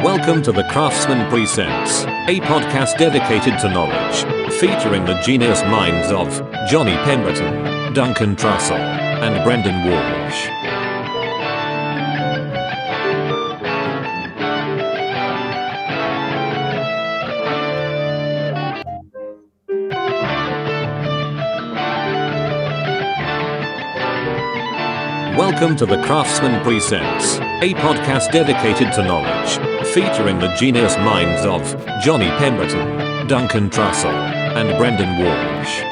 Welcome to the Craftsman Presents, a podcast dedicated to knowledge, featuring the genius minds of Johnny Pemberton, Duncan Trussell, and Brendon Walsh. Welcome to the Craftsman Presents, a podcast dedicated to knowledge, featuring the genius minds of Johnny Pemberton, Duncan Trussell, and Brendon Walsh.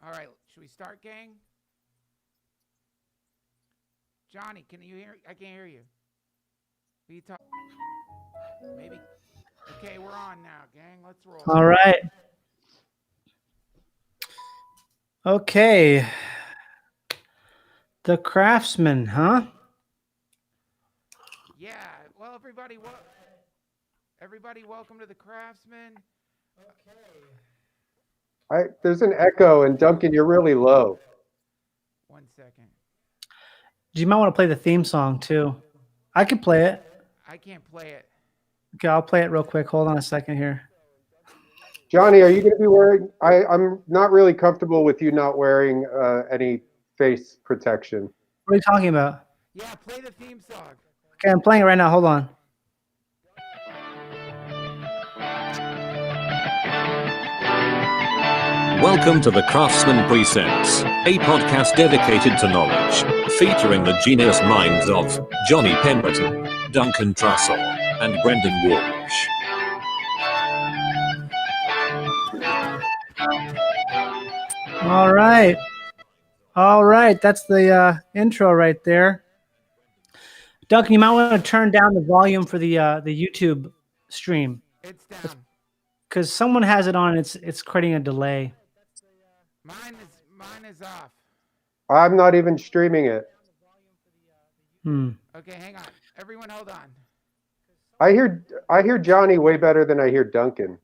All right, should we start, gang? Johnny, can you hear? I can't hear you. Will you talk? Maybe. Okay, we're on now, gang. Let's roll. All right. Okay. The Craftsman, huh? Yeah. Well, everybody, welcome to the Craftsman. There's an echo, and Duncan, you're really low. 1 second. You might want to play the theme song too. I can play it. I can't play it. Okay, I'll play it real quick. Hold on a second here. Johnny, are you going to be wearing? I'm not really comfortable with you not wearing any face protection. What are you talking about? Yeah, play the theme song. Okay, I'm playing it right now. Hold on. Welcome to the Craftsman Presents, a podcast dedicated to knowledge, featuring the genius minds of Johnny Pemberton, Duncan Trussell, and Brendon Walsh. All right. All right. That's the intro right there. Duncan, you might want to turn down the volume for the YouTube stream. It's down. Because someone has it on and it's creating a delay. Mine is off. I'm not even streaming it. Okay, hang on. Everyone, hold on. I hear Johnny way better than I hear Duncan.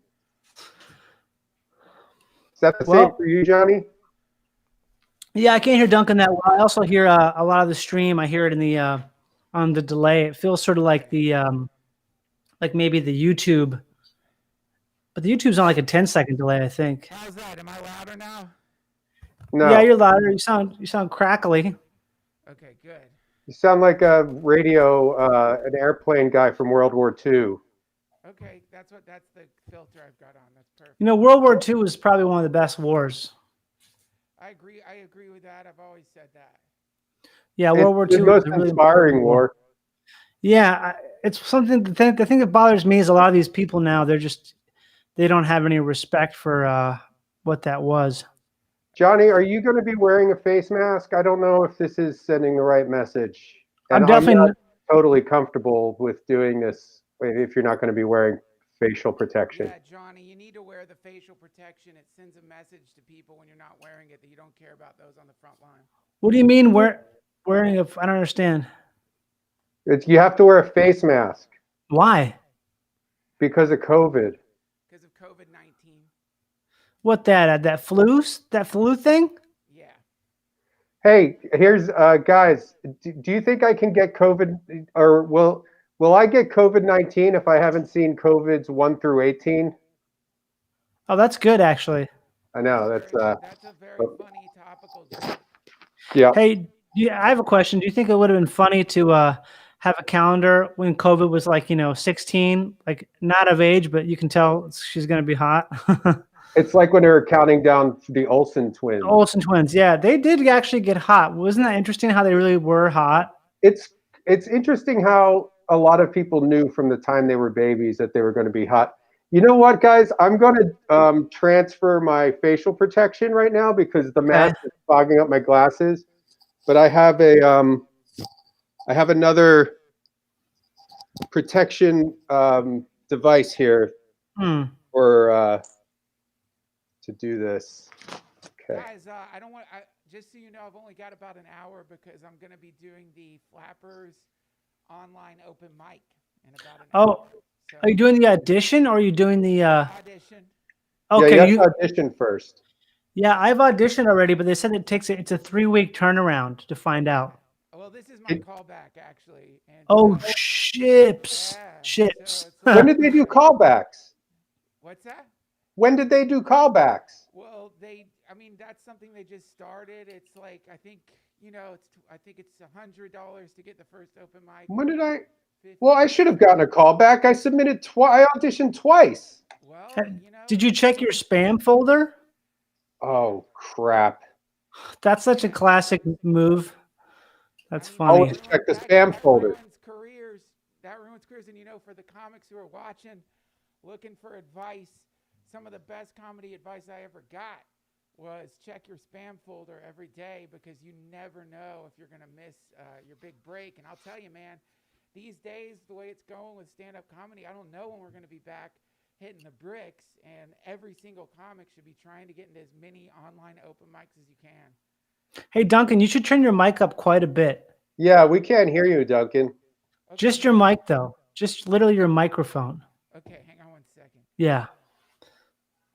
Is that the same Well, for you, Johnny? yeah, I can't hear Duncan that well. I also hear a lot of the stream. I hear it in the on the delay. It feels sort of like the like maybe the YouTube, but the YouTube's on like a 10-second delay, I think. How's that? Am I louder now? Yeah, No. you're louder. You sound crackly. Okay, good. You sound like a radio, an airplane guy from World War II. Okay, that's the filter I've got on. That's perfect. You know, World War II was probably one of the best wars. I agree with that. I've always said that. Yeah, It's World War the II most was a really inspiring important war. Yeah, it's something. The thing that bothers me is a lot of these people now. They don't have any respect for what that was. Johnny, are you going to be wearing a face mask? I don't know if this is sending the right message. And I'm I'm definitely. not totally comfortable with doing this if you're not going to be wearing facial protection. Yeah, Johnny, you need to wear the facial protection. It sends a message to people when you're not wearing it that you don't care about those on the front line. What do you mean wearing a? I don't understand. You have to wear a face mask Why? because of COVID. Because of COVID-19. What that flu thing? Yeah. Hey, here's guys. Do you think I can get COVID, or will I get COVID-19 if I haven't seen COVIDs 1 through 18? Oh, that's good actually. I know that's a very funny topical joke. yeah. Hey, I have a question. Do you think it would have been funny to have a calendar when COVID was like 16, like not of age, but you can tell she's gonna be hot. It's like when they were counting down the Olsen twins. The Olsen twins, yeah, they did actually get hot. Wasn't that interesting how they really were hot? It's interesting how a lot of people knew from the time they were babies that they were going to be hot. You know what, guys? I'm going to transfer my facial protection right now because the mask is fogging up my glasses. But I have another protection device here for to do this. Okay. Guys, I don't want. Just so you know, I've only got about an hour because I'm going to be doing the Flappers online open mic in about an hour. So, are you doing the audition or are you doing the audition? Okay, yeah, you have to audition first. Yeah, I've auditioned already, but they said it's a 3-week turnaround to find out. Well, this is my callback actually. And ships. So when did they do callbacks? What's that? When did they do callbacks? Well, that's something they just started. It's like I think it's $100 to get the first open mic. When did I? Well, I should have gotten a callback. I submitted I auditioned twice. Well, did you check your spam folder? Oh crap! That's such a classic move. That's funny. Always check the spam folder. That ruins careers, and for the comics who are watching, looking for advice, some of the best comedy advice I ever got was check your spam folder every day because you never know if you're going to miss your big break. And I'll tell you, man, these days, the way it's going with stand-up comedy, I don't know when we're going to be back hitting the bricks, and every single comic should be trying to get into as many online open mics as you can. Hey, Duncan, you should turn your mic up quite a bit. Yeah, we can't hear you, Duncan. Okay. Just your mic, though. Just literally your microphone. Okay, hang on 1 second. Yeah.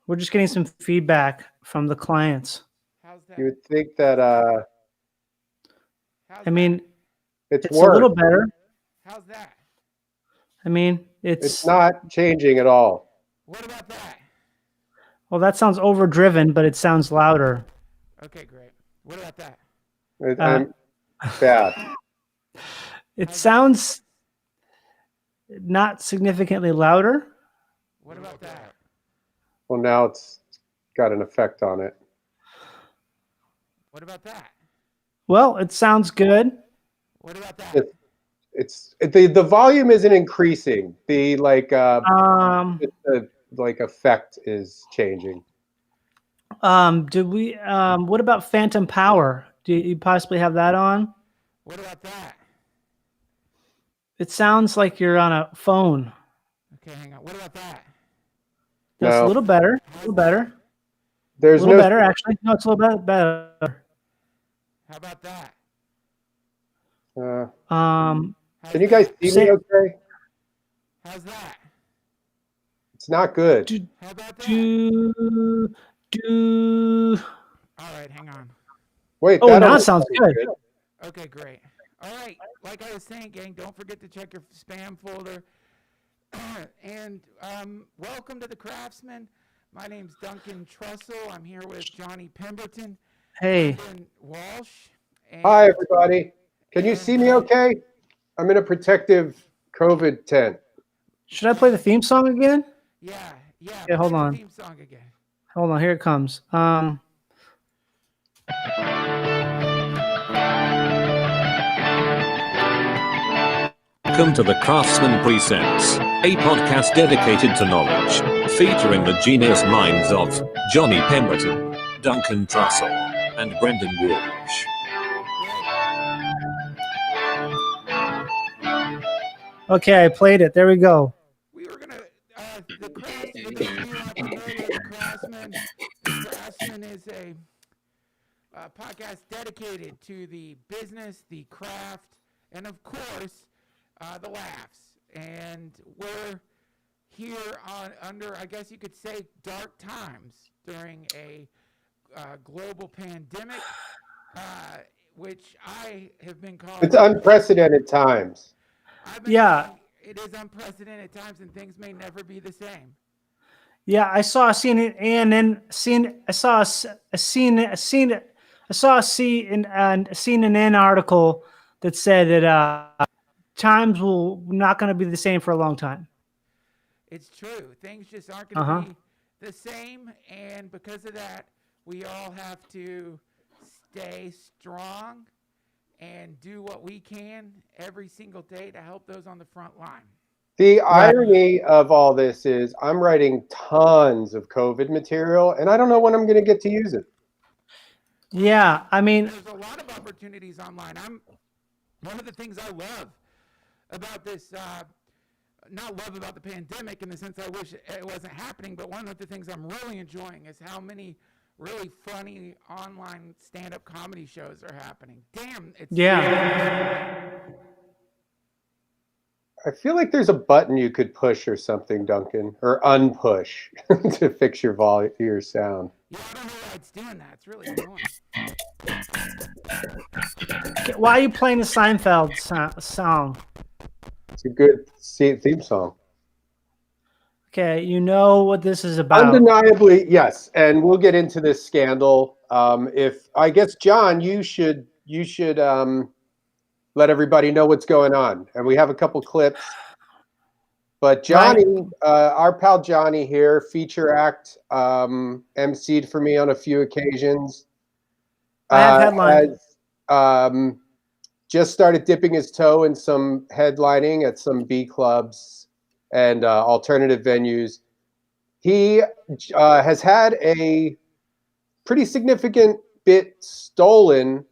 We're just getting some feedback from the clients. How's that? You would think that I mean, it's a little better. How's that? I mean, it's not changing at all. What about that? Well, that sounds overdriven, but it sounds louder. Okay, great. What about that? Bad. It sounds not significantly louder. What about that? Well, now it's got an effect on it. What about that? Well, it sounds good. What about that? The volume isn't increasing. The effect is changing. What about phantom power? Do you possibly have that on? What about that? It sounds like you're on a phone. Okay, hang on. What about that? That's a little better. A little better. There's a little better, actually. No, it's a little bit better. How about that? Can you guys see me okay? How's that? It's not good. How about that? Do. All right, hang on. Wait. Oh, now that'll it sounds be good. Okay, great. All right, like I was saying, gang, don't forget to check your spam folder. And welcome to the Craftsmen. My name's Duncan Trussell. I'm here with Johnny Pemberton, Hey. Brendon Walsh. And, Hi, everybody. Can you see me okay? I'm in a protective COVID tent. Should I play the theme song again? Yeah. Yeah, hold play the on. theme song again. Hold on, here it comes. Welcome to the Craftsman Presents, a podcast dedicated to knowledge, featuring the genius minds of Johnny Pemberton, Duncan Trussell, and Brendon Walsh. Okay, I played it. There we go. We were gonna the Craftsman. For those of you not familiar with the Craftsman, is a podcast dedicated to the business, the craft, and of course, the laughs. And we're here under, I guess you could say, dark times during a global pandemic, which I have been calling. It's unprecedented times. Yeah. It is unprecedented times, and things may never be the same. Yeah, I saw a CNN article that said that times will not going to be the same for a long time. It's true. Things just aren't going to be the same, and because of that, we all have to stay strong and do what we can every single day to help those on the front line. The irony of all this is I'm writing tons of COVID material, and I don't know when I'm going to get to use it. Yeah, I mean, there's a lot of opportunities online. One of the things I love about this, not love about the pandemic in the sense I wish it wasn't happening, but one of the things I'm really enjoying is how many really funny online stand-up comedy shows are happening. Damn, it's I feel like there's a button you could push or something, Duncan, or unpush to fix your your sound. Yeah, I don't know why it's doing that. It's really annoying. Why are you playing the Seinfeld song? It's a good theme song. Okay, you know what this is about. Undeniably, yes, and we'll get into this scandal. If I guess, John, you should let everybody know what's going on, and we have a couple clips. But Johnny, our pal Johnny here, feature act, emceed for me on a few occasions. I have headlined. Just started dipping his toe in some headlining at some B clubs and alternative venues. He has had a pretty significant bit stolen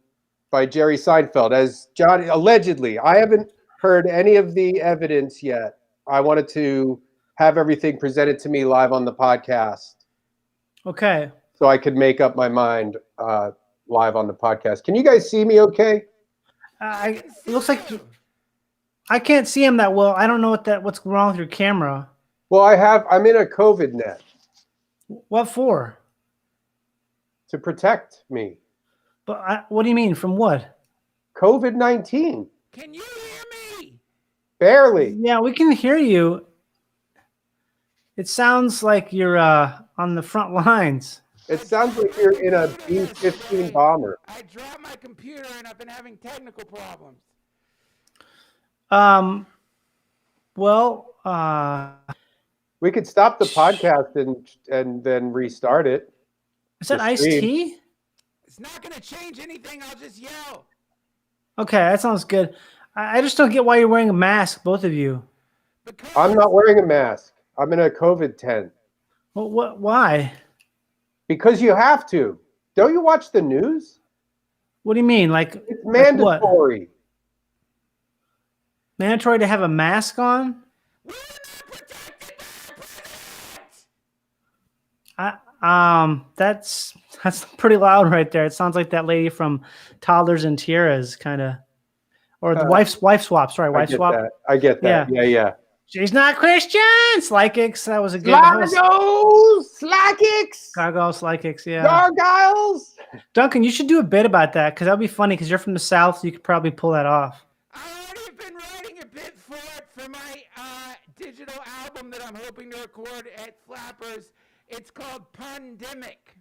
by Jerry Seinfeld, as Johnny allegedly. I haven't heard any of the evidence yet. I wanted to have everything presented to me live on the podcast. Okay. So I could make up my mind live on the podcast. Can you guys see me okay? It looks like I can't see him that well. I don't know what's wrong with your camera. Well, I'm in a COVID net. What for? To protect me. But what do you mean? From what? COVID-19. Can you hear me? Barely. Yeah, we can hear you. It sounds like you're on the front lines. It sounds like you're in a B-15 bomber. I dropped my computer and I've been having technical problems. Well, we could stop the podcast and then restart it. Is that iced tea? It's not going to change anything. I'll just yell. Okay, that sounds good. I just don't get why you're wearing a mask, both of you. I'm not wearing a mask. I'm in a COVID tent. Well, why? Because you have to. Don't you watch the news? What do you mean? It's mandatory. What? Mandatory to have a mask on? We're not protected by the president! That's pretty loud right there. It sounds like that lady from Toddlers and Tiaras, kind of, or the wife swap. Sorry, wife swap. I get that. Yeah. She's not Christian. Slykix. That was a good. Largos, Slackix, Gargoyle Slykix. Yeah. Gargoyles. Duncan, you should do a bit about that because that'd be funny because you're from the South, so you could probably pull that off. I already have been writing a bit for my digital album that I'm hoping to record at Flappers. It's called Pandemic.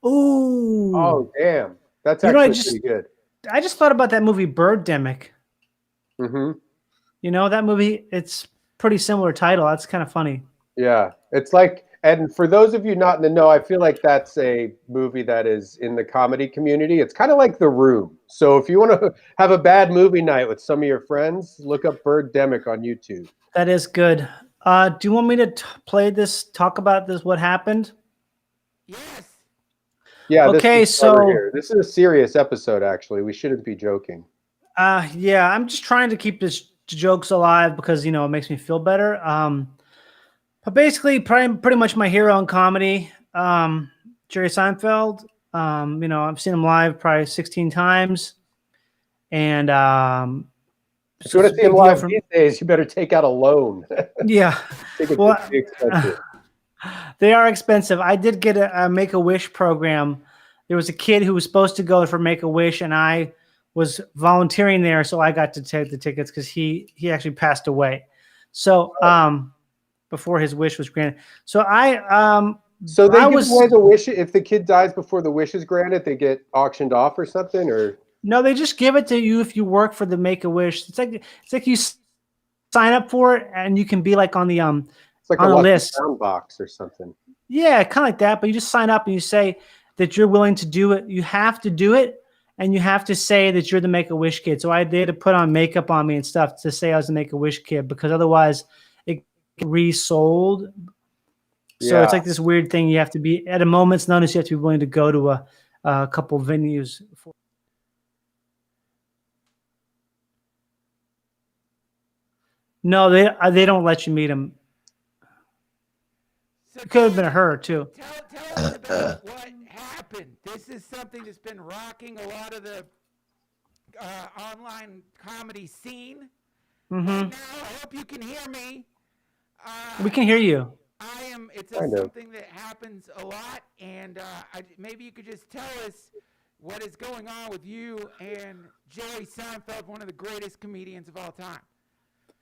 Ooh. Oh, damn. That's actually pretty good. I just thought about that movie Birdemic. Mm-hmm. You know, that movie, it's pretty similar title. That's kind of funny. Yeah. It's like, and for those of you not in the know, I feel like that's a movie that is in the comedy community. It's kind of like The Room. So if you want to have a bad movie night with some of your friends, look up Birdemic on YouTube. That is good. Do you want me to talk about this, what happened? Yes. Yeah. Okay, this is a serious episode, actually. We shouldn't be joking. Yeah, I'm just trying to keep this jokes alive because, it makes me feel better. But basically, pretty much my hero in comedy, Jerry Seinfeld. I've seen him live probably 16 times. And if you want to see him live these days, you better take out a loan. Yeah. Expensive. They are expensive. I did get a Make-A-Wish program. There was a kid who was supposed to go for Make-A-Wish, and I was volunteering there, so I got to take the tickets because he actually passed away. So before his wish was granted. So so they give away the wish if the kid dies before the wish is granted, they get auctioned off or something, or no, they just give it to you if you work for the Make-A-Wish. It's like you sign up for it and you can be like on the it's like on a the list sound box or something. Yeah, kind of like that. But you just sign up and you say that you're willing to do it. You have to do it. And you have to say that you're the Make-A-Wish kid. So I had to put on makeup on me and stuff to say I was the Make-A-Wish kid because otherwise it get resold. So it's like this weird thing. You have to be at a moment's notice. You have to be willing to go to a couple venues. No, they don't let you meet them. It could have been her too. Tell us about what happened. This is something that's been rocking a lot of the online comedy scene. Mm-hmm. Right now, I hope you can hear me. We can hear you. It's something that happens a lot, and maybe you could just tell us what is going on with you and Jerry Seinfeld, one of the greatest comedians of all time.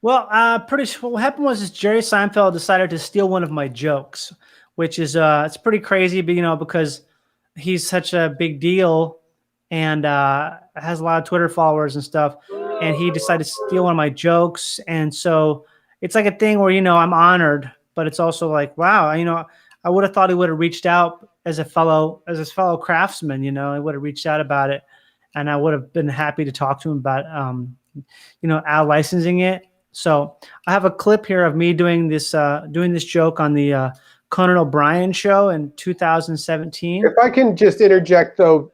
Well, what happened was Jerry Seinfeld decided to steal one of my jokes, which is it's pretty crazy, but because he's such a big deal and has a lot of Twitter followers and stuff, and he decided to steal one of my jokes, and so it's like a thing where I'm honored, but it's also like, wow, I would have thought he would have reached out as his fellow craftsman, I would have reached out about it, and I would have been happy to talk to him about out licensing it. So I have a clip here of me doing this joke on the Conan O'Brien show in 2017. If I can just interject though,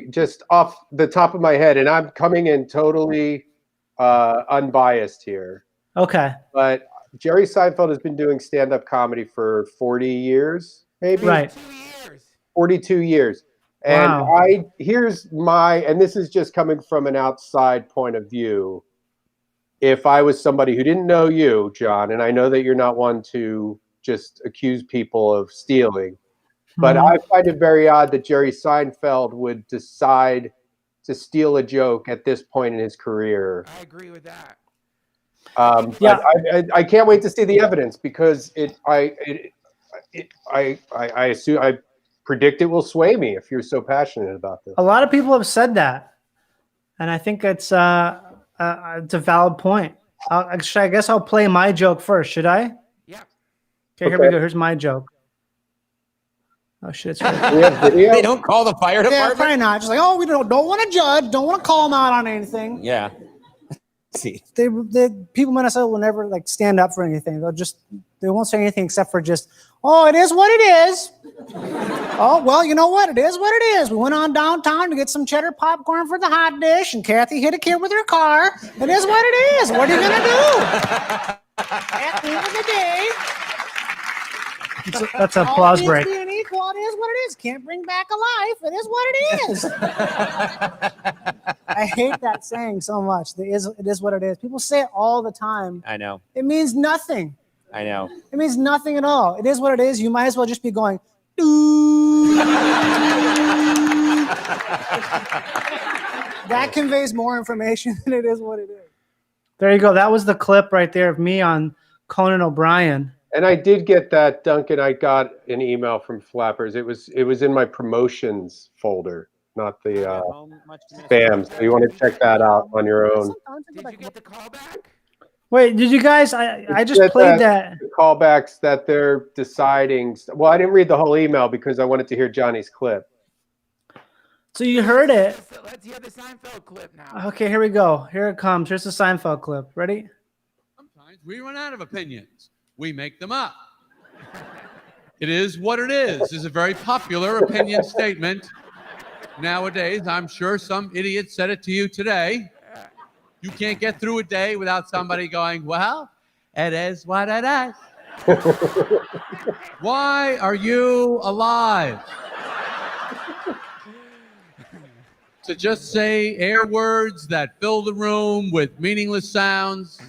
just off the top of my head, and I'm coming in totally unbiased here. Okay. But Jerry Seinfeld has been doing stand-up comedy for 40 years, maybe. Right. 42 years. And wow. and this is just coming from an outside point of view. If I was somebody who didn't know you, John, and I know that you're not one to just accuse people of stealing, but I find it very odd that Jerry Seinfeld would decide to steal a joke at this point in his career. I agree with that. I can't wait to see the evidence because I predict it will sway me if you're so passionate about this. A lot of people have said that, and I think it's a valid point. I guess I'll play my joke first. Should I? Yeah. Okay, here we go. Here's my joke. Oh shit! It's They don't call the fire department. Yeah, probably not. Just like, we don't want to judge, don't want to call them out on anything. Yeah. See, the people in Minnesota will never stand up for anything. They won't say anything except for just, it is what it is. Oh, well, you know what? It is what it is. We went on downtown to get some cheddar popcorn for the hot dish, and Kathy hit a kid with her car. It is what it is. What are you going to do? At the end of the day, that's a applause break. Being equal, it is what it is. Can't bring back a life. It is what it is. I hate that saying so much. It is what it is. People say it all the time. I know. It means nothing. I know. It means nothing at all. It is what it is. You might as well just be going, "Doo." That conveys more information than it is what it is. There you go. That was the clip right there of me on Conan O'Brien. And I did get that, Duncan. I got an email from Flappers. It was in my promotions folder, not the spam. So you want to check that out on your own. Did you get the callback? Wait, did you guys? I just played that. Callbacks that they're deciding. Well, I didn't read the whole email because I wanted to hear Johnny's clip. So you heard it. Let's hear the Seinfeld clip now. Okay, here we go. Here it comes. Here's the Seinfeld clip. Ready? Sometimes we run out of opinions. We make them up. It is what it is a very popular opinion statement. Nowadays, I'm sure some idiot said it to you today. You can't get through a day without somebody going, well, it is what it is. Why are you alive? To just say air words that fill the room with meaningless sounds.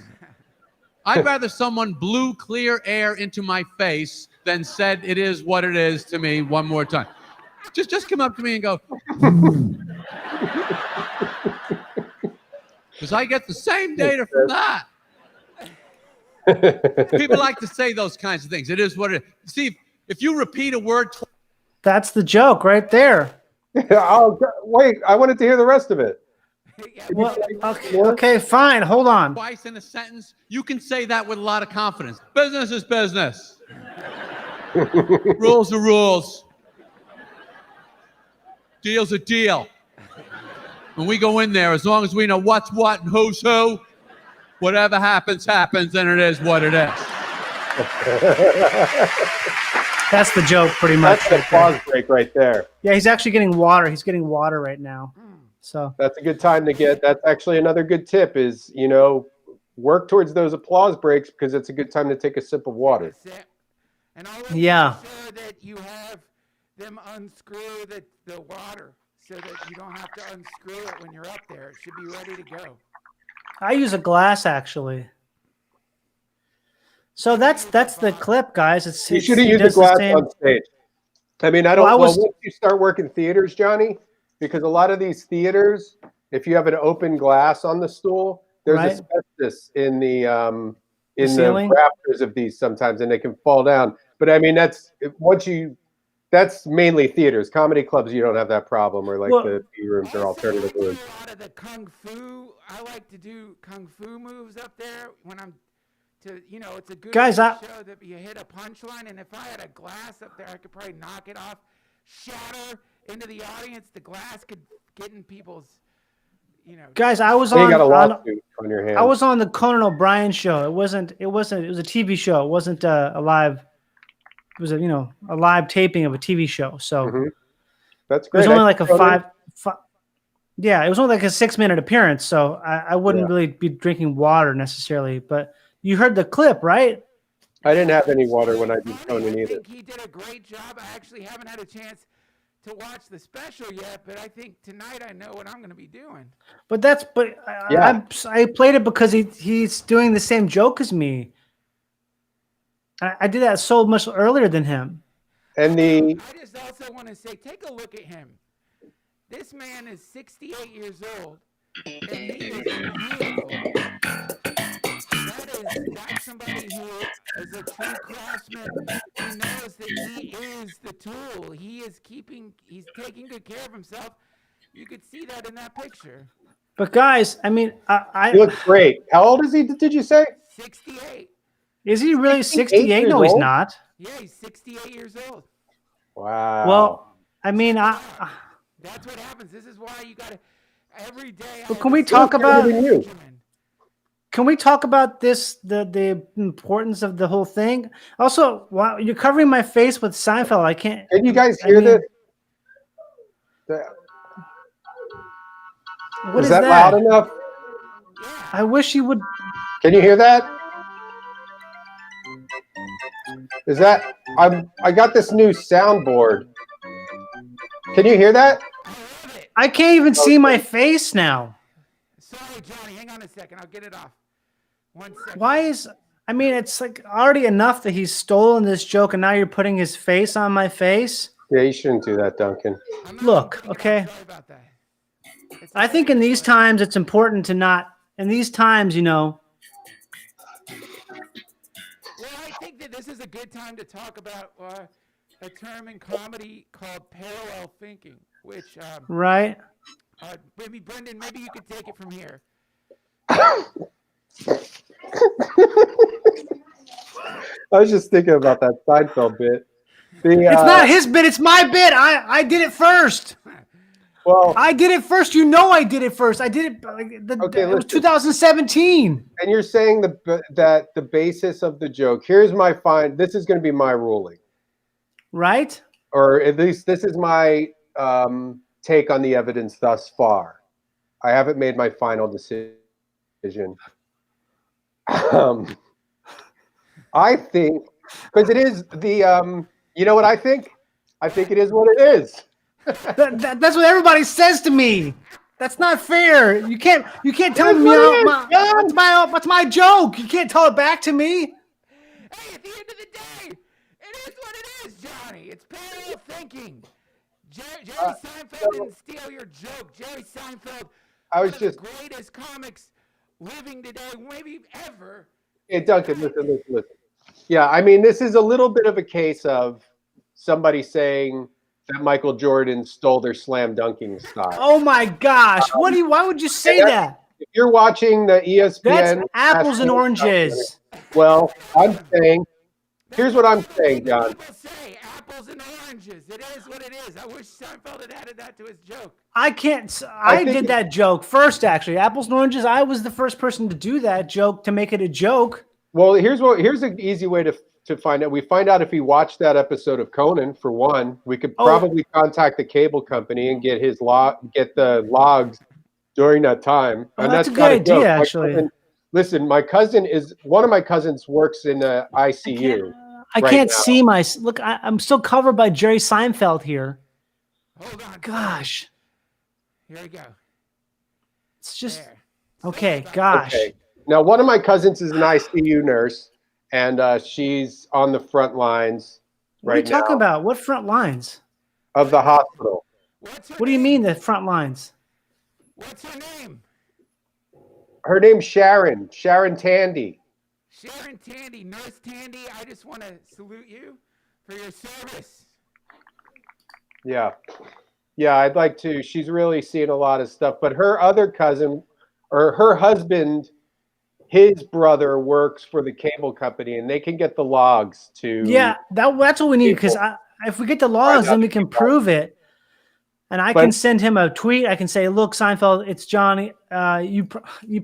I'd rather someone blew clear air into my face than said it is what it is to me one more time. Just come up to me and go, because I get the same data from that. People like to say those kinds of things. It is what it is. See, if you repeat a word. That's the joke right there. Oh, wait, I wanted to hear the rest of it. Well, okay, fine. Hold on. Twice in a sentence, you can say that with a lot of confidence. Business is business. Rules are rules. Deal's a deal. When we go in there, as long as we know what's what and who's who, whatever happens, happens, and it is what it is. That's the joke, pretty much. That's the pause break right there. Yeah, he's actually getting water. He's getting water right now. So that's a good time to get. That's actually another good tip is, work towards those applause breaks because it's a good time to take a sip of water. And always make sure that you have them unscrew the water so that you don't have to unscrew it when you're up there. It should be ready to go. I use a glass actually. So that's the clip, guys. You should have used the glass on stage. I mean, once you start working theaters, Johnny, because a lot of these theaters, if you have an open glass on the stool, there's asbestos in the rafters of these sometimes, and they can fall down. But I mean, that's mainly theaters. Comedy clubs, you don't have that problem, or the B rooms or alternative rooms. A lot of the kung fu. I like to do kung fu moves up there when I'm. It's a good show that you hit a punchline, and if I had a glass up there, I could probably knock it off, shatter into the audience. The glass could get in people's, Guys, I was on. You got a lawsuit on your hands. I was on the Conan O'Brien show. It was a TV show. It wasn't a live. It was a live taping of a TV show. So that's great. It was only like a Yeah, it was only like a 6-minute appearance. So I wouldn't really be drinking water necessarily, but. You heard the clip, right? I didn't have any water when I did Conan either. I think he did a great job. I actually haven't had a chance to watch the special yet, but I think tonight I know what I'm going to be doing. But I played it because he's doing the same joke as me. I did that so much earlier than him. And I just also want to say, take a look at him. This man is 68 years old, and he is beautiful. That's somebody who is a true craftsman who knows that he is the tool. He's taking good care of himself. You could see that in that picture. But guys, I mean, he looks great. How old is he? Did you say? 68. Is he really 68? No, he's not. Yeah, he's 68 years old. Wow. Well, I mean, that's what happens. This is why you got to every day. But can we talk about? Can we talk about this, the importance of the whole thing? Also, wow, you're covering my face with Seinfeld. I can't. Can you guys hear this? What is that loud enough? I wish you would. Can you hear that? Is that? I got this new soundboard. Can you hear that? I can't even see my face now. Sorry, Johnny. Hang on a second. I'll get it off. 1 second. Why is? I mean, it's like already enough that he's stolen this joke, and now you're putting his face on my face. Yeah, you shouldn't do that, Duncan. I'm not Look, even okay. Sorry about that. It's I think in these times it's important to not. In these times, you know. Well, I think that this is a good time to talk about a term in comedy called parallel thinking, which Right. maybe Brendon, maybe you could take it from here. I was just thinking about that Seinfeld bit. It's not his bit. It's my bit. I did it first. Well, I did it first. You know I did it first. I did it. Okay, it was listen. 2017. and you're saying that the basis of the joke. Here's my this is going to be my ruling, Right? or at least this is my take on the evidence thus far. I haven't made my final decision. I think because it is the you know what I think? I think it is what it is. That's what everybody says to me. That's not fair. You can't tell me what's my joke. You can't tell it back to me. Hey, at the end of the day, it is what it is, Johnny. It's parallel thinking. Jerry Seinfeld didn't steal your joke. Jerry Seinfeld, I was one just of the greatest comics living today, maybe ever. Hey, Duncan, listen. Yeah, I mean, this is a little bit of a case of somebody saying that Michael Jordan stole their slam dunking style. Oh my gosh! Why would you say that? If you're watching the ESPN, That's apples and oranges. Well, I'm saying, here's what I'm saying, John. People say apples and oranges. It is what it is. I wish Seinfeld had added that to his joke. I can't. I did that joke first, actually. Apples and oranges. I was the first person to do that joke to make it a joke. Well, here's an easy way to find out. We find out if he watched that episode of Conan. For one, we could probably contact the cable company and get the logs during that time. Oh, and that's a good idea, actually. One of my cousins works in the ICU. I can't see my look. I'm still covered by Jerry Seinfeld here. Hold on. Gosh. Here we go. It's just There. okay. Gosh. Okay. Now, one of my cousins is an ICU nurse, and she's on the front lines What are you talking about? What front lines? of the hospital. What do you mean the front lines? What's her name? Her name's Sharon Tandy. Sharon Tandy, Nurse Tandy. I just want to salute you for your service. Yeah, I'd like to. She's really seen a lot of stuff. But her other cousin, or her husband, his brother works for the cable company, and they can get the logs to. Yeah, that's what we need, because if we get the logs, then we can prove it. And I can send him a tweet. I can say, "Look, Seinfeld, it's Johnny. You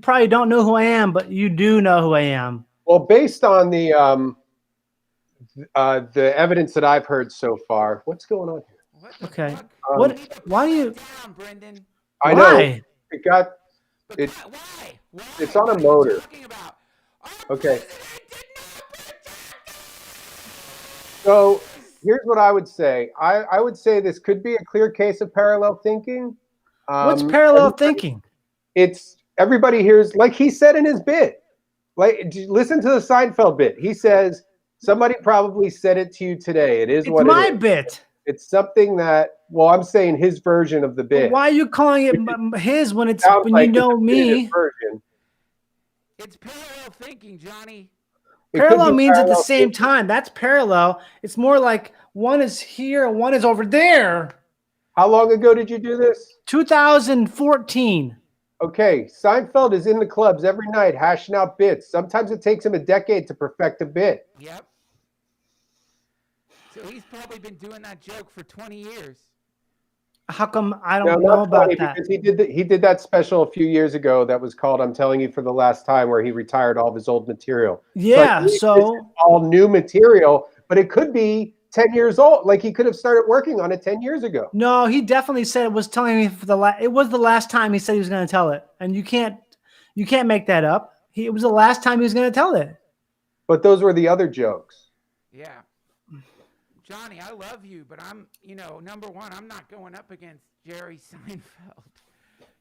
probably don't know who I am, but you do know who I am." Well, based on the evidence that I've heard so far, what's going on here? Okay. Why do you? Down, Brendon. I know it got it. Why? It's on a motor. Okay. So here's what I would say. I would say this could be a clear case of parallel thinking. What's parallel thinking? It's everybody hears, like he said in his bit. Like, listen to the Seinfeld bit. He says, somebody probably said it to you today. It is what it is. It's my bit. It's something that, well, I'm saying his version of the bit. Why are you calling it his when you know me? It's parallel thinking, Johnny. Parallel means at the same time. That's parallel. It's more like one is here and one is over there. How long ago did you do this? 2014. Okay, Seinfeld is in the clubs every night hashing out bits. Sometimes it takes him a decade to perfect a bit. Yep. So he's probably been doing that joke for 20 years. How come I don't know about that? Because he did that special a few years ago that was called "I'm Telling You for the Last Time," where he retired all of his old material. Yeah, so all new material, but it could be 10 years old. Like he could have started working on it 10 years ago. No, he definitely said it was telling me it was the last time he said he was going to tell it, and you can't make that up. It was the last time he was going to tell it. But those were the other jokes. Yeah. Johnny, I love you, but I'm, number one, I'm not going up against Jerry Seinfeld.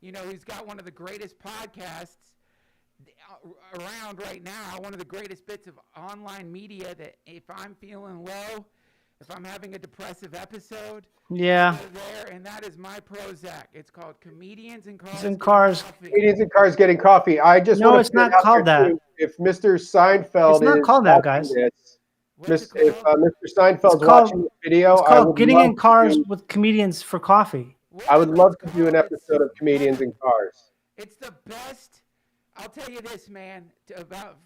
You know, he's got one of the greatest podcasts around right now, one of the greatest bits of online media that if I'm feeling low, if I'm having a depressive episode, Yeah. there, and that is my Prozac. It's called Comedians in Cars. Comedians in Cars Getting Coffee. I just No, want it's to put it not out called there, that. too, if Mr. Seinfeld It's not is called that, watching guys. this, What's it if called? Mr. Seinfeld's called- watching this video, It's I called would Getting love in Cars to do, with Comedians for Coffee. I would love Whatever to do an it's episode of Comedians in Cars. It's the best. I'll tell you this, man. About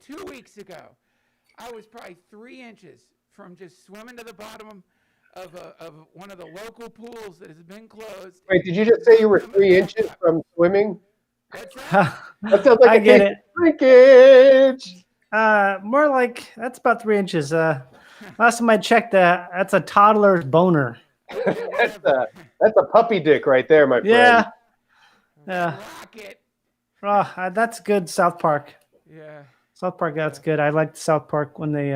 2 weeks ago, I was probably 3 inches from just swimming to the bottom of one of the local pools that has been closed. Wait, did you just say you were 3 inches from swimming? What's that? That sounds like I a get case it. of shrinkage. More like that's about 3 inches. Last time I checked, that's a toddler's boner. That's a puppy dick right there, my friend. Yeah. Yeah. Rocket. Oh, that's good. South Park. Yeah. South Park. That's good. I liked South Park when they.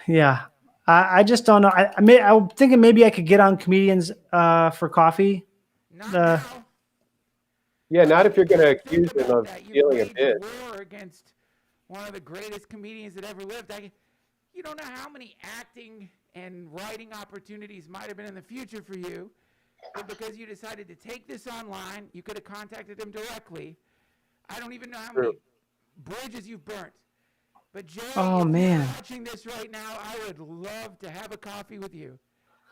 Yeah. I just don't know. I'm thinking maybe I could get on Comedians for Coffee. Not now. Yeah, not if you're going to accuse Think him about of that. You stealing a waged bid. war against one of the greatest comedians that ever lived. You don't know how many acting and writing opportunities might have been in the future for you, but because you decided to take this online, you could have contacted him directly. I don't even know how many bridges you've burnt. But Jerry, Oh, if man. you're watching this right now, I would love to have a coffee with you.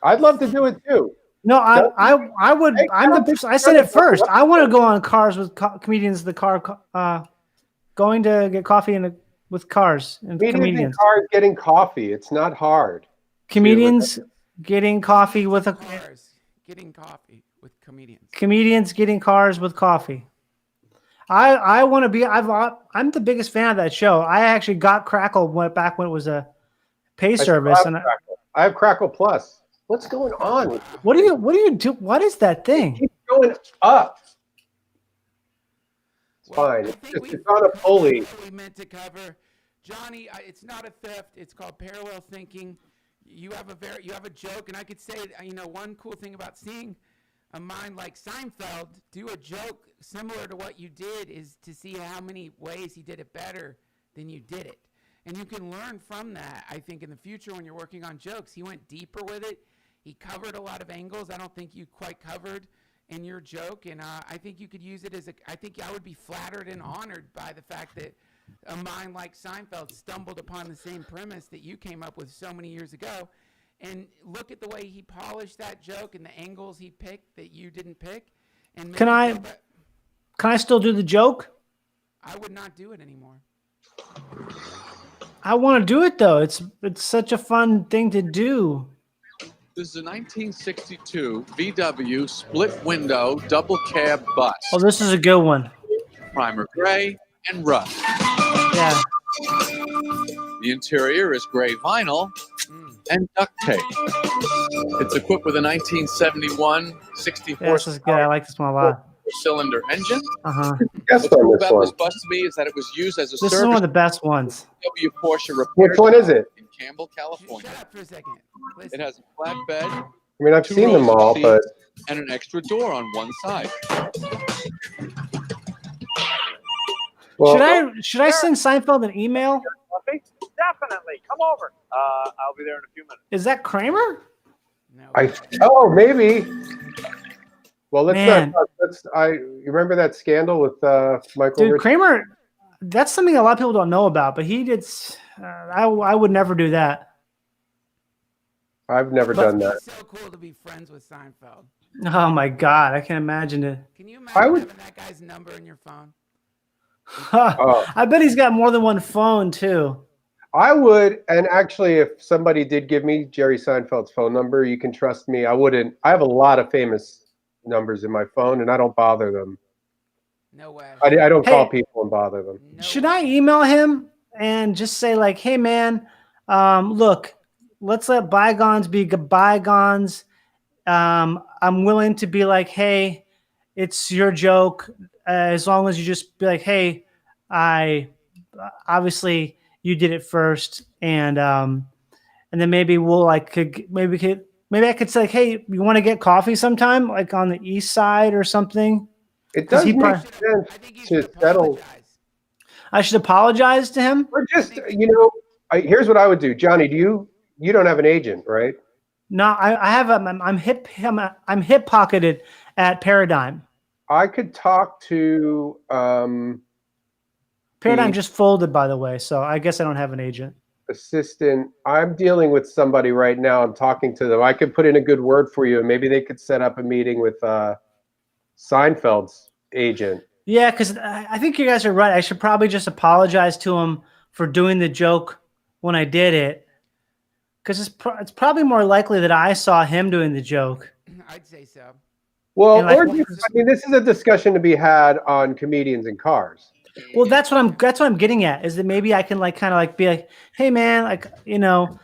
I'd love to do it too. No, I would. I said it first. I want to go on Cars with Comedians. The car, going to get coffee with Cars and Comedians in Comedians. Cars Getting Coffee. It's not hard. Comedians getting coffee with Cars, getting coffee with comedians. Comedians getting Cars with Coffee. I want to be. I'm the biggest fan of that show. I actually got Crackle back when it was a pay service, and I have Crackle Plus. What's going on? what do you do? What is that thing? Keep going up. It's Well, fine. I It's think just we've it's on a covered pulley. what we meant to cover. Johnny, it's not a theft. It's called parallel thinking. You have a joke, and I could say, one cool thing about seeing a mind like Seinfeld do a joke similar to what you did is to see how many ways he did it better than you did it. And you can learn from that, I think, in the future when you're working on jokes. He went deeper with it. He covered a lot of angles I don't think you quite covered in your joke. And I think you could use it I think I would be flattered and honored by the fact that a mind like Seinfeld stumbled upon the same premise that you came up with so many years ago. And look at the way he polished that joke and the angles he picked that you didn't pick. And Can I still do the joke? I would not do it anymore. I want to do it though. It's such a fun thing to do. This is a 1962 VW split window double cab bus. Oh, this is a good one. Primer gray and rust. Yeah. The interior is gray vinyl and duct tape. It's equipped with a 1971 64 Yeah, this is good. I like this one a lot. cylinder engine. Uh-huh. Guess What's cool on this about one. this bus to me is that it was used as a This is one of service the best ones. VW Porsche repair Which one is it? in Campbell, California. Shut up for a second. It Listen. has a flat bed I mean, I've Two seen them rows of all, seats. but and an extra door on one side. well, Should I send Seinfeld an email? Definitely. Come over. I'll be there in a few minutes. Is that Kramer? No. maybe. Well, Man. you remember that scandal with Michael Dude, Richards? Kramer, that's something a lot of people don't know about, but he did. I would never do that. I've never done that. It's so cool to be friends with Seinfeld. Oh my God, I can't imagine it. Can you imagine having that guy's number in your phone? Oh. I bet he's got more than one phone too. I would, and actually, if somebody did give me Jerry Seinfeld's phone number, you can trust me. I wouldn't. I have a lot of famous numbers in my phone, and I don't bother them. No way. I don't call Hey. people and bother them. No Should way. I email him and just say like, "Hey man, look, let's let bygones be bygones. I'm willing to be like, hey, it's your joke, as long as you just be like, hey, obviously you did it first, and then maybe we'll like maybe Maybe I could say, like, hey, you want to get coffee sometime, like on the east side or something? It 'Cause does he make probably- sense I think you to should settle. apologize. I should apologize to him. Or just, here's what I would do. Johnny, you don't have an agent, right? No, I have I'm hip pocketed at Paradigm. I could talk to Paradigm the just folded, by the way, so I guess I don't have an agent. assistant. I'm dealing with somebody right now. I'm talking to them. I could put in a good word for you, and maybe they could set up a meeting with Seinfeld's agent. Yeah, because I think you guys are right. I should probably just apologize to him for doing the joke when I did it, because it's probably more likely that I saw him doing the joke. I'd say so. Well, And, like, or this is a discussion to be had on comedians in cars. Well, that's what I'm getting at, is that maybe I can like kind of like be like, hey man, like, man,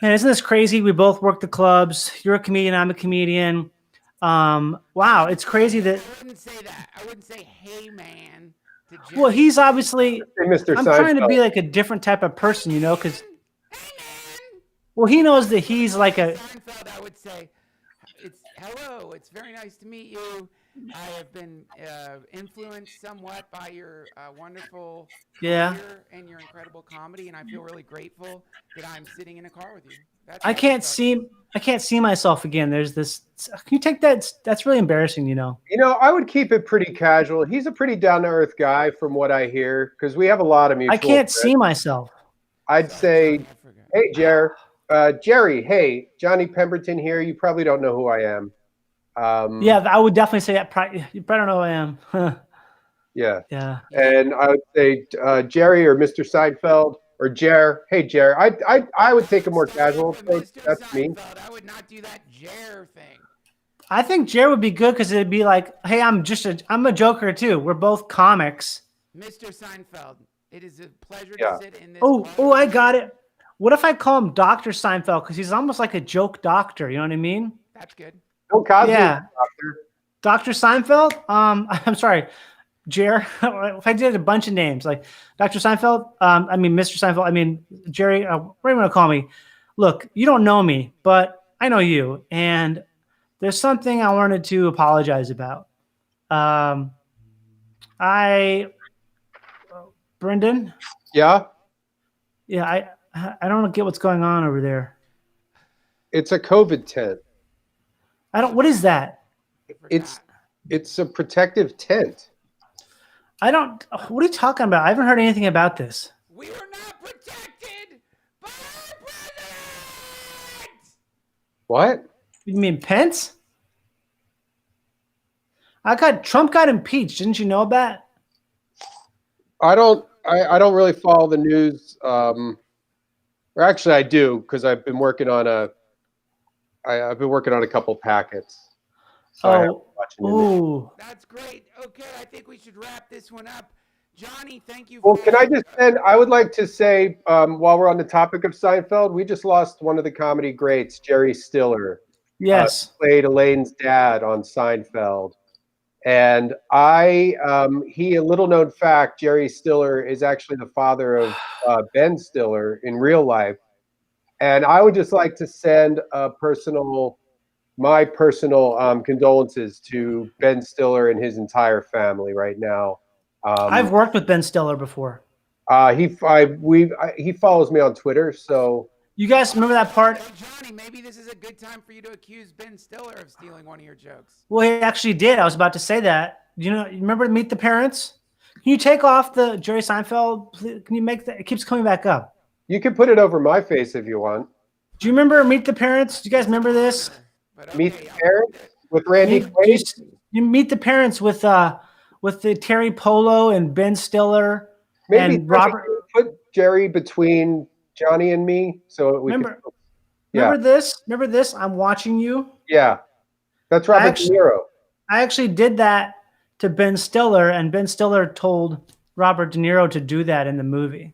isn't this crazy? We both work the clubs. You're a comedian, I'm a comedian. Wow, it's crazy that. I wouldn't say that. I wouldn't say, hey man. To Jerry. Well, he's obviously. Hey, Mr. I'm Seinfeld. trying to be like a different type of person, because. Well, he knows that he's like a. Seinfeld, I would say, hello. It's very nice to meet you. I have been influenced somewhat by your wonderful career and your incredible comedy, and I feel really grateful that I'm sitting in a car with you. I can't see myself again. There's this. Can you take that? That's really embarrassing, I would keep it pretty casual. He's a pretty down to earth guy, from what I hear, because we have a lot of mutual. I can't see myself. I'd say, hey, Jerry, hey, Johnny Pemberton here. You probably don't know who I am. Yeah, I would definitely say that. You better know who I am. Yeah. Yeah. And I would say Jerry or Mr. Seinfeld or Jer. Hey, Jer. I would take a more casual approach. That's me. I would not do that Jer thing. I think Jer would be good because it'd be like, hey, I'm a joker too. We're both comics. Mr. Seinfeld, it is a pleasure Yeah. to sit in this. Oh, I got it. What if I call him Dr. Seinfeld? Because he's almost like a joke doctor. You know what I mean? That's good. Bill Cosby, Yeah. doctor. Dr. Seinfeld? I'm sorry. Jer, if I did a bunch of names, like Dr. Seinfeld, Mr. Seinfeld, Jerry, what do you want to call me? Look, you don't know me, but I know you. And there's something I wanted to apologize about. Brendon? Yeah? Yeah, I don't get what's going on over there. It's a COVID tent. What is that? It's a protective tent. What are you talking about? I haven't heard anything about this. We were not protected by our president. What? You mean Pence? Trump got impeached. Didn't you know that? I don't really follow the news. Or actually, I do, because I've been working on a couple packets. So That's great. Okay, I think we should wrap this one up. Johnny, thank you. Well, can I just end? I would like to say, while we're on the topic of Seinfeld, we just lost one of the comedy greats, Jerry Stiller. Yes. Played Elaine's dad on Seinfeld. And a little known fact, Jerry Stiller is actually the father of Ben Stiller in real life. And I would just like to send my personal condolences to Ben Stiller and his entire family right now. I've worked with Ben Stiller before. He follows me on Twitter, so. You guys remember that part? Hey, Johnny, maybe this is a good time for you to accuse Ben Stiller of stealing one of your jokes. Well, he actually did. I was about to say that. You remember Meet the Parents? Can you take off the Jerry Seinfeld? Can you make that? It keeps coming back up. You can put it over my face if you want. Do you remember Meet the Parents? Do you guys remember this? But Meet the Parents with Randy Quaid? You Meet the Parents with the Terry Polo and Ben Stiller and Robert. Put Jerry between Johnny and me, so we remember this? Remember this? I'm watching you. Yeah, that's Robert De Niro. I actually did that to Ben Stiller, and Ben Stiller told Robert De Niro to do that in the movie.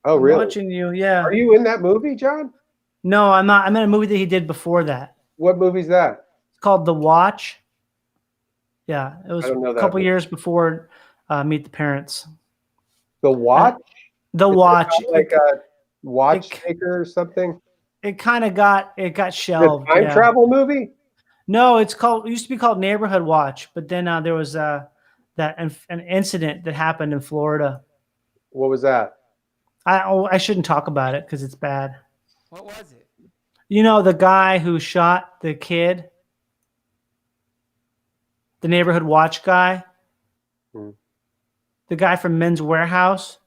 Oh, really? I'm watching you, yeah. Are you in that movie, John? No, I'm not. I'm in a movie that he did before that. What movie's that? It's called The Watch. Yeah, it was a couple years before Meet the Parents. The Watch? The Watch. Like a watchmaker or something? it kind of got shelved. The time yeah. travel movie? No, it used to be called Neighborhood Watch, but then there was an incident that happened in Florida. What was that? I shouldn't talk about it because it's bad. What was it? You know the guy who shot the kid, the Neighborhood Watch guy, the guy from Men's Warehouse.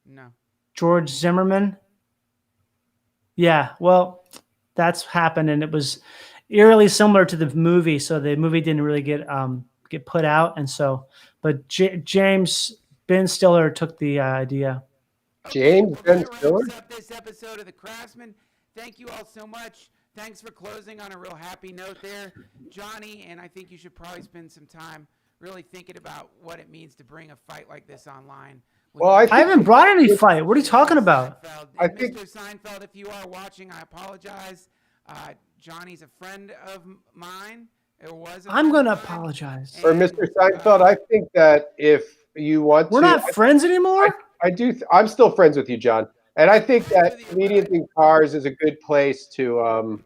No. George Zimmerman. Yeah, well, that's happened, and it was eerily similar to the movie. So the movie didn't really get put out, and so, but James Ben Stiller took the idea. James Ben Stiller. Up this episode of the Craftsman. Thank you all so much. Thanks for closing on a real happy note there, Johnny. And I think you should probably spend some time really thinking about what it means to bring a fight like this online. Well, I haven't brought any fight. What are you talking about? I think Mr. Seinfeld, if you are watching, I apologize. Johnny's a friend of mine. It was. I'm going to apologize. Or Mr. Seinfeld, I think that if you want we're to, not friends anymore. I do. I'm still friends with you, John, and I think that Comedians in Cars is a good place to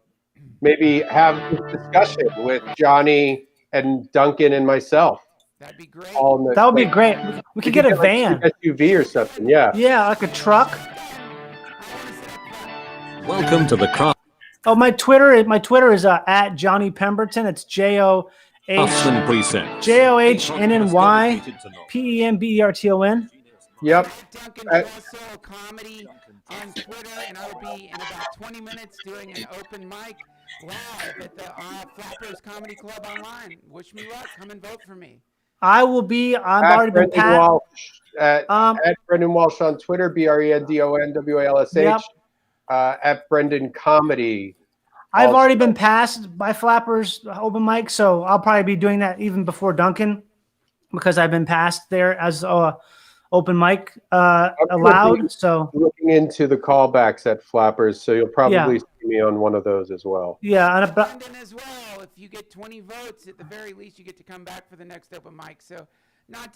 maybe have this discussion with Johnny and Duncan and myself. That'd be great. That would be great. We could get a van, like SUV or something. Yeah. Yeah, like a truck. Welcome to the Craft. Oh, my Twitter is at Johnny Pemberton. It's Craftsman Presents. JOHNNYPEMBERTON. Yep. Duncan Trussell comedy on Twitter, and I will be in about 20 minutes doing an open mic live at the Flappers Comedy Club online. Wish me luck. Come and vote for me. I will be. I've already been Brendon Walsh at Brendon Walsh on Twitter. BRENDONWALSH. Yep. At Brendon Comedy. I've already been passed by Flappers open mic, so I'll probably be doing that even before Duncan because I've been passed there as open mic allowed. So looking into the callbacks at Flappers, so you'll probably see me on one of those as well. Yeah, and Brendon as well. If you get 20 votes, at the very least, you get to come back for the next open mic. So, vote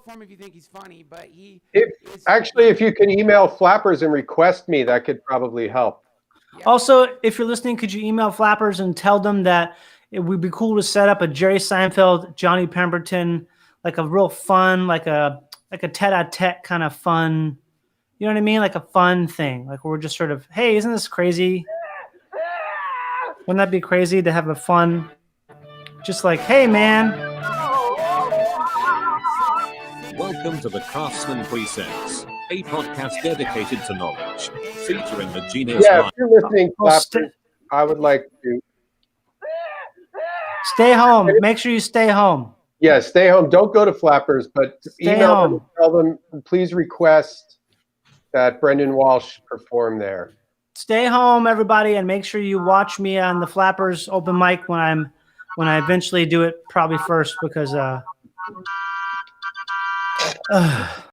for him if you think he's funny. But if you can email Flappers and request me, that could probably help. Yeah. Also, if you're listening, could you email Flappers and tell them that it would be cool to set up a Jerry Seinfeld, Johnny Pemberton, like a real fun, like a tete-a-tete kind of fun, you know what I mean? Like a fun thing. Like we're just sort of, hey, isn't this crazy? Wouldn't that be crazy to have a fun, just like, hey, man. Welcome to the Craftsman Presents, a podcast dedicated to knowledge, featuring the genius Yeah, mind. if you're listening, Flappers, I would like to. Stay home. Make sure you stay home. Yeah, stay home. Don't go to Flappers, but Stay email home. them, tell them, please request that Brendon Walsh perform there. Stay home, everybody, and make sure you watch me on the Flappers open mic when I eventually do it, probably first, because